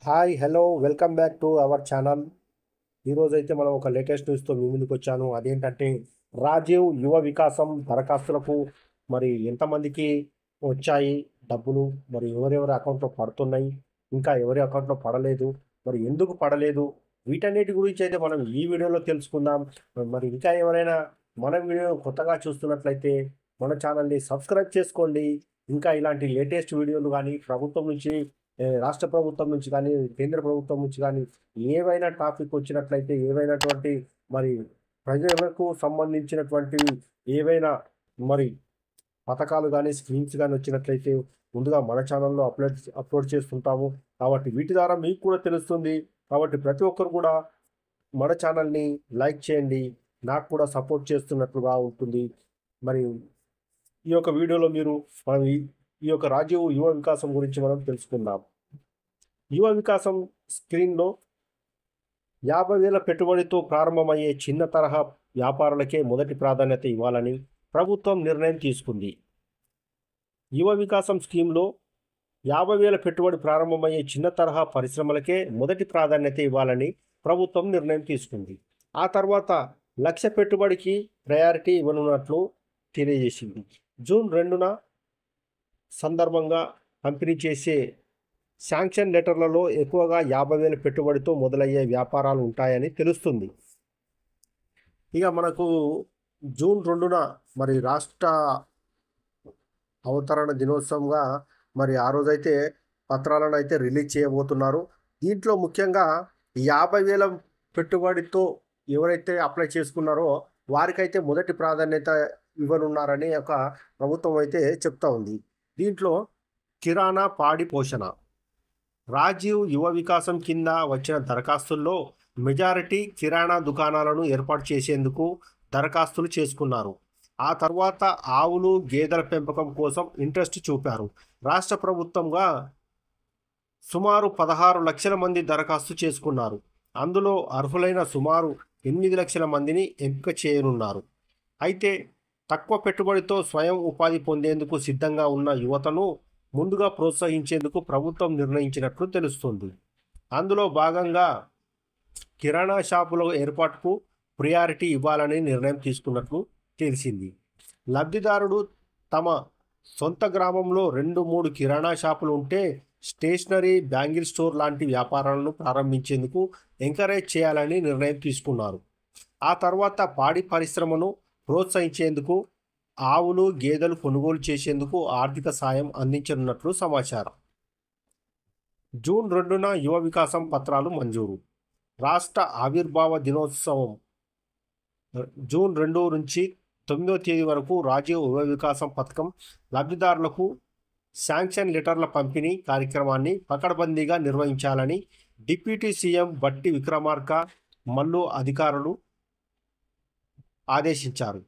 Hi hello welcome back to our channel. ఈరోజైతే మనం ఒక లేటెస్ట్ న్యూస్తో మీ ముందుకు వచ్చాను. అదేంటంటే రాజీవ్ యువ వికాసం దరఖాస్తులకు మరి ఎంతమందికి వచ్చాయి డబ్బులు, మరి ఎవరెవరి అకౌంట్లో పడుతున్నాయి, ఇంకా ఎవరి అకౌంట్లో పడలేదు, మరి ఎందుకు పడలేదు, వీటన్నిటి గురించి అయితే మనం ఈ వీడియోలో తెలుసుకుందాం. మరి ఇంకా ఎవరైనా మన వీడియో కొత్తగా చూస్తున్నట్లయితే మన ఛానల్ని సబ్స్క్రైబ్ చేసుకోండి. ఇంకా ఇలాంటి లేటెస్ట్ వీడియోలు కానీ ప్రభుత్వం నుంచి రాష్ట్ర ప్రభుత్వం నుంచి కానీ కేంద్ర ప్రభుత్వం నుంచి కానీ ఏవైనా టాపిక్ వచ్చినట్లయితే ఏవైనటువంటి మరి ప్రజలకు సంబంధించినటువంటి ఏవైనా మరి పథకాలు కానీ స్కీమ్స్ కానీ వచ్చినట్లయితే ముందుగా మన ఛానల్లో అప్లోడ్ చేస్తుంటాము. కాబట్టి వీటి ద్వారా మీకు కూడా తెలుస్తుంది. కాబట్టి ప్రతి ఒక్కరు కూడా మన ఛానల్ని లైక్ చేయండి, నాకు కూడా సపోర్ట్ చేస్తున్నట్లుగా ఉంటుంది. మరి ఈ యొక్క వీడియోలో మనం ఈ యొక్క రాజీవ్ యువ వికాసం గురించి మనం తెలుసుకుందాం. యువ వికాసం స్క్రీన్లో 50,000 పెట్టుబడితో ప్రారంభమయ్యే చిన్న తరహా వ్యాపారాలకే మొదటి ప్రాధాన్యత ఇవ్వాలని ప్రభుత్వం నిర్ణయం తీసుకుంది. యువ వికాసం స్కీమ్లో 50,000 పెట్టుబడి ప్రారంభమయ్యే చిన్న తరహా పరిశ్రమలకే మొదటి ప్రాధాన్యత ఇవ్వాలని ప్రభుత్వం నిర్ణయం తీసుకుంది. ఆ తర్వాత 1,00,000 పెట్టుబడికి ప్రయారిటీ ఇవ్వనున్నట్లు తెలియజేసింది. జూన్ 2న సందర్భంగా పంపిణీ చేసే శాంక్షన్ లెటర్లలో ఎక్కువగా 50,000 పెట్టుబడితో మొదలయ్యే వ్యాపారాలు ఉంటాయని తెలుస్తుంది. ఇక మనకు జూన్ 2న మరి రాష్ట్ర అవతరణ దినోత్సవంగా మరి ఆ రోజైతే పత్రాలను అయితే రిలీజ్ చేయబోతున్నారు. దీంట్లో ముఖ్యంగా 50,000 పెట్టుబడితో ఎవరైతే అప్లై చేసుకున్నారో వారికైతే మొదటి ప్రాధాన్యత ఇవ్వనున్నారని ఒక ప్రభుత్వం అయితే చెప్తా ఉంది. దీంట్లో కిరాణా, పాడి పోషణ, రాజీవ్ యువ వికాసం కింద వచ్చిన దరఖాస్తుల్లో మెజారిటీ కిరాణా దుకాణాలను ఏర్పాటు చేసేందుకు దరఖాస్తులు చేసుకున్నారు. ఆ తర్వాత ఆవులు, గేదెల పెంపకం కోసం ఇంట్రెస్ట్ చూపారు. రాష్ట్ర ప్రభుత్వంగా సుమారు 16 లక్షల మంది దరఖాస్తు చేసుకున్నారు. అందులో అర్హులైన సుమారు 8 లక్షల మందిని ఎంపిక చేయనున్నారు. అయితే తక్కువ పెట్టుబడితో స్వయం ఉపాధి పొందేందుకు సిద్ధంగా ఉన్న యువతను ముందుగా ప్రోత్సహించేందుకు ప్రభుత్వం నిర్ణయించినట్లు తెలుస్తుంది. అందులో భాగంగా కిరాణా షాపుల ఏర్పాటుకు ప్రియారిటీ ఇవ్వాలని నిర్ణయం తీసుకున్నట్లు తెలిసింది. లబ్ధిదారుడు తమ సొంత గ్రామంలో 2-3 కిరాణా షాపులు ఉంటే స్టేషనరీ, బ్యాంగిల్ స్టోర్ లాంటి వ్యాపారాలను ప్రారంభించేందుకు ఎంకరేజ్ చేయాలని నిర్ణయం తీసుకున్నారు. ఆ తర్వాత పాడి పరిశ్రమను ప్రోత్సహించేందుకు ఆవులు, గేదెలు కొనుగోలు చేసేందుకు ఆర్థిక సాయం అందించనున్నట్లు సమాచారం. జూన్ 2న యువ వికాసం పత్రాలు మంజూరు. రాష్ట్ర ఆవిర్భావ దినోత్సవం జూన్ 2 నుంచి 9వ తేదీ వరకు రాజీవ్ యువ వికాసం పథకం లబ్ధిదారులకు శాంక్షన్ లెటర్ల పంపిణీ కార్యక్రమాన్ని పకడ్బందీగా నిర్వహించాలని డిప్యూటీ సీఎం బట్టి విక్రమార్క మల్లు అధికారులు ఆదేశించారు.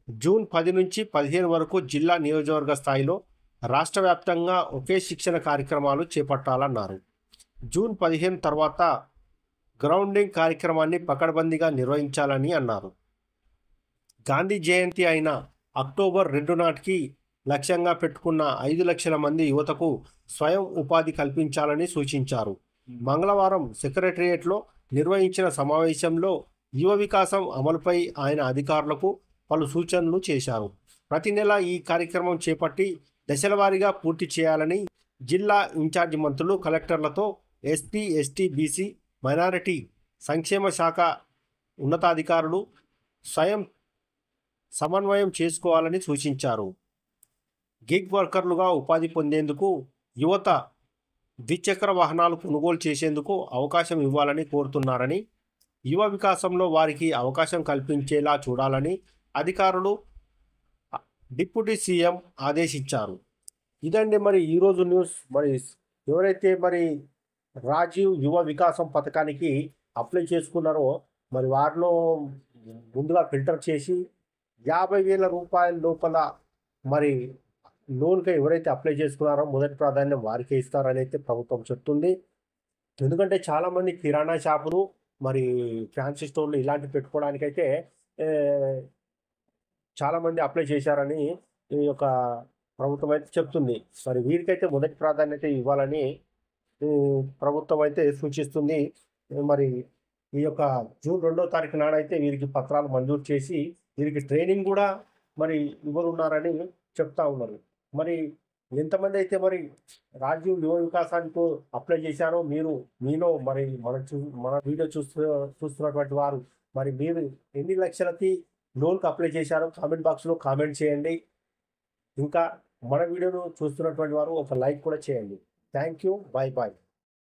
జూన్ 10 నుంచి 15 వరకు జిల్లా, నియోజకవర్గ స్థాయిలో రాష్ట్ర వ్యాప్తంగా ఒకే శిక్షణ కార్యక్రమాలు చేపట్టాలన్నారు. జూన్ 15 తర్వాత గ్రౌండింగ్ కార్యక్రమాన్ని పకడ్బందీగా నిర్వహించాలని అన్నారు. గాంధీ జయంతి అయిన అక్టోబర్ 2 నాటికి లక్ష్యంగా పెట్టుకున్న 5 లక్షల మంది యువతకు స్వయం ఉపాధి కల్పించాలని సూచించారు. మంగళవారం సెక్రటేరియట్లో నిర్వహించిన సమావేశంలో యువ వికాసం అమలుపై ఆయన అధికారులకు పలు సూచనలు చేశారు. ప్రతి నెల ఈ కార్యక్రమం చేపట్టి దశలవారీగా పూర్తి చేయాలని జిల్లా ఇన్ఛార్జి మంత్రులు కలెక్టర్లతో ఎస్పీ, ఎస్టీ, బీసీ, మైనారిటీ సంక్షేమ శాఖ ఉన్నతాధికారులు సమన్వయం చేసుకోవాలని సూచించారు. గిగ్ వర్కర్లుగా ఉపాధి పొందేందుకు యువత ద్విచక్ర వాహనాలు కొనుగోలు చేసేందుకు అవకాశం ఇవ్వాలని కోరుతున్నారని, యువ వికాసంలో వారికి అవకాశం కల్పించేలా చూడాలని అధికారులు డిప్యూటీ సీఎం ఆదేశించారు. ఇదండి మరి ఈరోజు న్యూస్. మరి ఎవరైతే మరి రాజీవ్ యువ వికాసం పథకానికి అప్లై చేసుకున్నారో మరి వారిలో ముందుగా ఫిల్టర్ చేసి 50,000 రూపాయల లోపల మరి లోన్కి ఎవరైతే అప్లై చేసుకున్నారో మొదటి ప్రాధాన్యం వారికే ఇస్తారని అయితే ప్రభుత్వం చెప్తుంది. ఎందుకంటే చాలామంది కిరాణా షాపులు, మరి ఫ్యాన్సీ స్టోర్లు ఇలాంటివి పెట్టుకోవడానికైతే చాలామంది అప్లై చేశారని ఈ యొక్క ప్రభుత్వం అయితే చెప్తుంది. మరి వీరికైతే మొదటి ప్రాధాన్యత ఇవ్వాలని ప్రభుత్వం అయితే సూచిస్తుంది. మరి ఈ యొక్క జూన్ 2వ తారీఖు నాడైతే వీరికి పత్రాలు మంజూరు చేసి వీరికి ట్రైనింగ్ కూడా మరి ఇవ్వనున్నారని చెప్తా ఉన్నారు. మరి ఎంతమంది అయితే మరి రాజీవ్ యువ వికాసానికి అప్లై చేశారో మీలో మరి మన వీడియో చూస్తున్నటువంటి వారు మరి మీరు ఎన్ని లక్షలకి లోన్కి అప్లై చేశారో కామెంట్ బాక్స్లో కామెంట్ చేయండి. ఇంకా మన వీడియోను చూస్తున్నటువంటి వారు ఒక లైక్ కూడా చేయండి. Thank you. Bye bye.